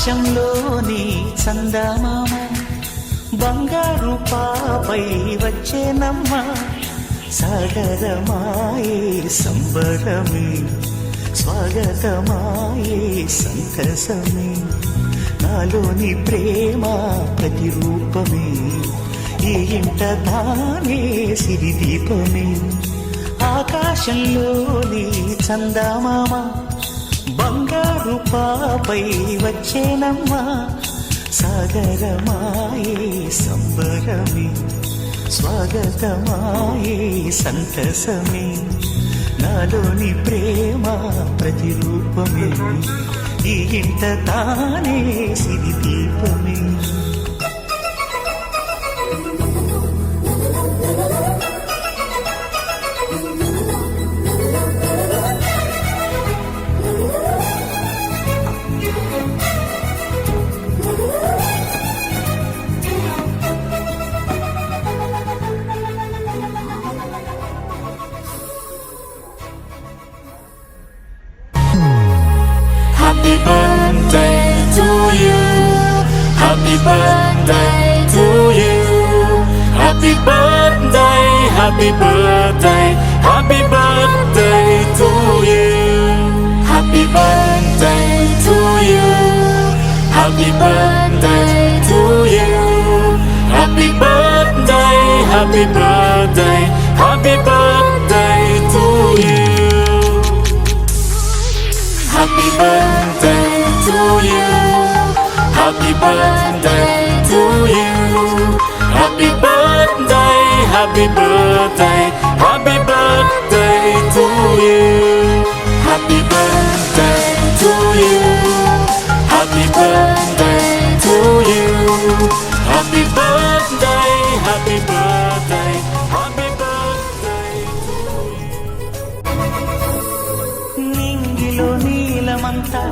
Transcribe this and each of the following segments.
ఆకాశంలోని చందమామ బంగారు పాపై వచ్చేనమ్మ సాగరమాయే సంబరమే స్వాగతమాయే సంతసమే నాలోని ప్రేమ ప్రతిరూపమే ఈ ఇంట తానే సిరిదీపమే ఆకాశంలోని చందమామ బంగారు పాపై వచ్చేనమ్మా సాగరమాయే సంబరమే స్వాగతమాయే సంతసమే నాలోని ప్రేమ ప్రతిరూపమే ఈ ఇంట తానే సిరిదీపమే Happy birthday to you. Happy birthday to you. Happy birthday, happy birthday, happy birthday to you. Happy birthday to you. Happy birthday to you. Happy birthday, happy birthday, happy birthday to you. Happy birthday to you. Happy birthday to you. Happy birthday, happy birthday, happy birthday to you. Happy birthday to you. Happy birthday to you. Happy birthday, happy birthday, happy birthday to you. నింగిలో నీలమంతా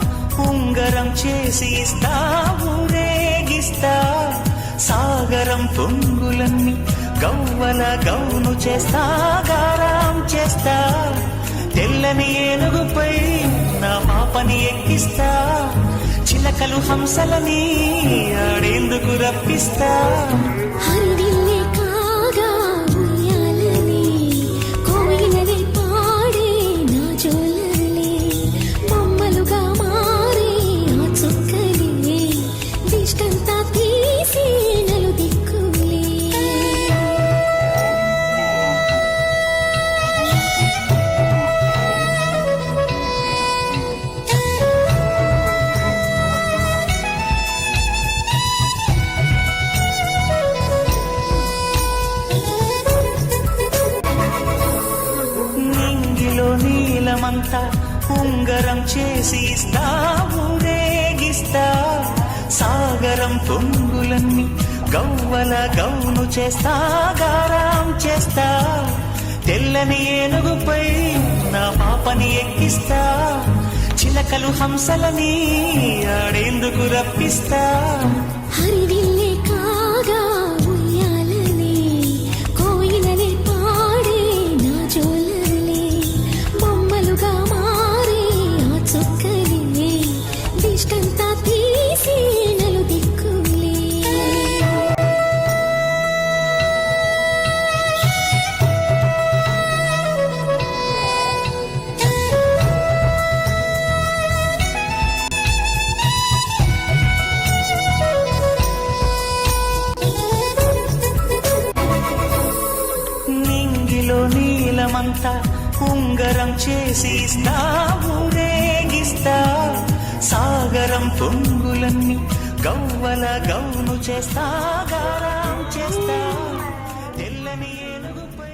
ఉంగరం చేసి ఇస్తా ఊరేగిస్తా సాగరం పొంగులన్నీ గవ్వల gown చేస్తా గారం చేస్తా తెల్లని ఏనుగుపై నా పాపని ఎక్కిస్తా చిలకలు హంసలని ఆడేందుకు రప్పిస్తా హరివిల్లే కాగా ఉయ్యాలలే కోయిలలే పాడే నా జోలలే బొమ్మలుగా మారే ఆ చుక్కలే దిష్టంతా తీసి నలు దిక్కులే నింగిలో నీలమంతా ఉంగరం చేసి ఇస్తా ఊరేగిస్తా సాగరం పొంగులన్నీ గవ్వల గౌను చేస్తా గారం చేస్తా తెల్లని ఏనుగుపై నా పాపని ఎక్కిస్తా చిలకలు హంసలని ఆడేందుకు రప్పిస్తా హరివిల్లే కాగా ఉయ్యాలలే కోయిలలే పాడే నా జోలలే బొమ్మలుగా మారే ఆ చుక్కలే దిష్టంతా తీసి నలు దిక్కులే నింగిలో నీలమంతా ఉంగరం చేసి ఇస్తా ఊరేగిస్తా సాగరం పొంగులన్నీ గవ్వల గౌను చేస్తా గారం చేస్తా తెల్లని ఏనుగుపై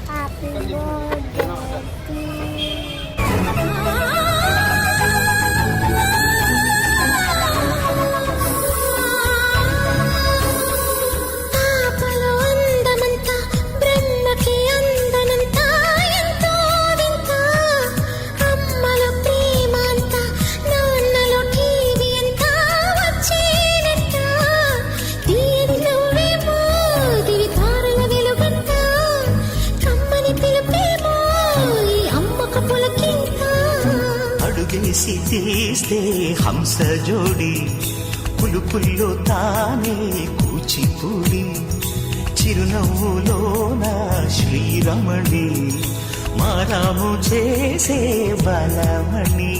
Happy birthday to పాపలో అందమంతా బ్రహ్మకి అందనంత తీస్తే హంస జోడి పులుపుల్లో తానే కూచిపూడి చిరునవ్వులోన శ్రీరమణి మారాము చేసే బలమణి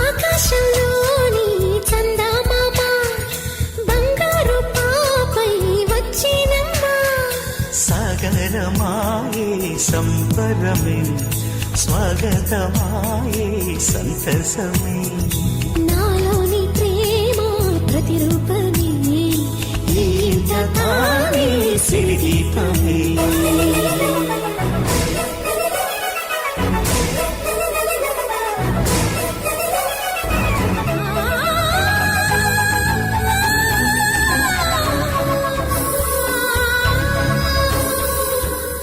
ఆకాశంలోని చందమామ బంగారు పాపై వచ్చినమ్మా సాగరమాయే సంబరమే స్వాగతమాయే సంతసమే నాలోని ప్రేమ ప్రతిరూపమే ఈ ఇంట తానే సిరిదీపమే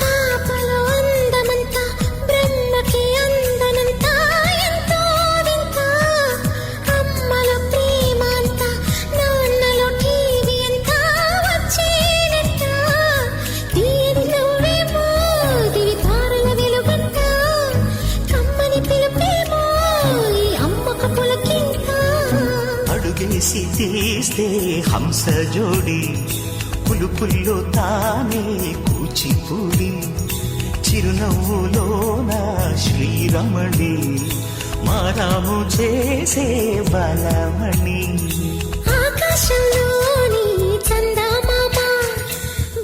పాపలో అందమంతా బ్రహ్మకి అందనంతా ఎంతో వింత అమ్మలో ప్రేమ అంతా నాన్నలో టీవీ అంతా వచ్చేనంట తీరి నువ్వేమో దివి తారల వెలుగంట కమ్మని పిలుపేమో ఈ అమ్మక పులకింత అడుగేసి తీస్తే హంస జోడి పులుపుల్లో తానే కూచిపూడి చిరునవ్వులోన శ్రీరమణి మారాము చేసే బలమణి ఆకాశంలోని చందమామ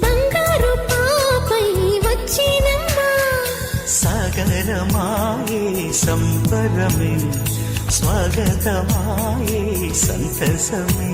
బంగారు పాపై వచ్చినమ్మా సాగరమాయే సంబరమే స్వాగతమాయే సంతసమే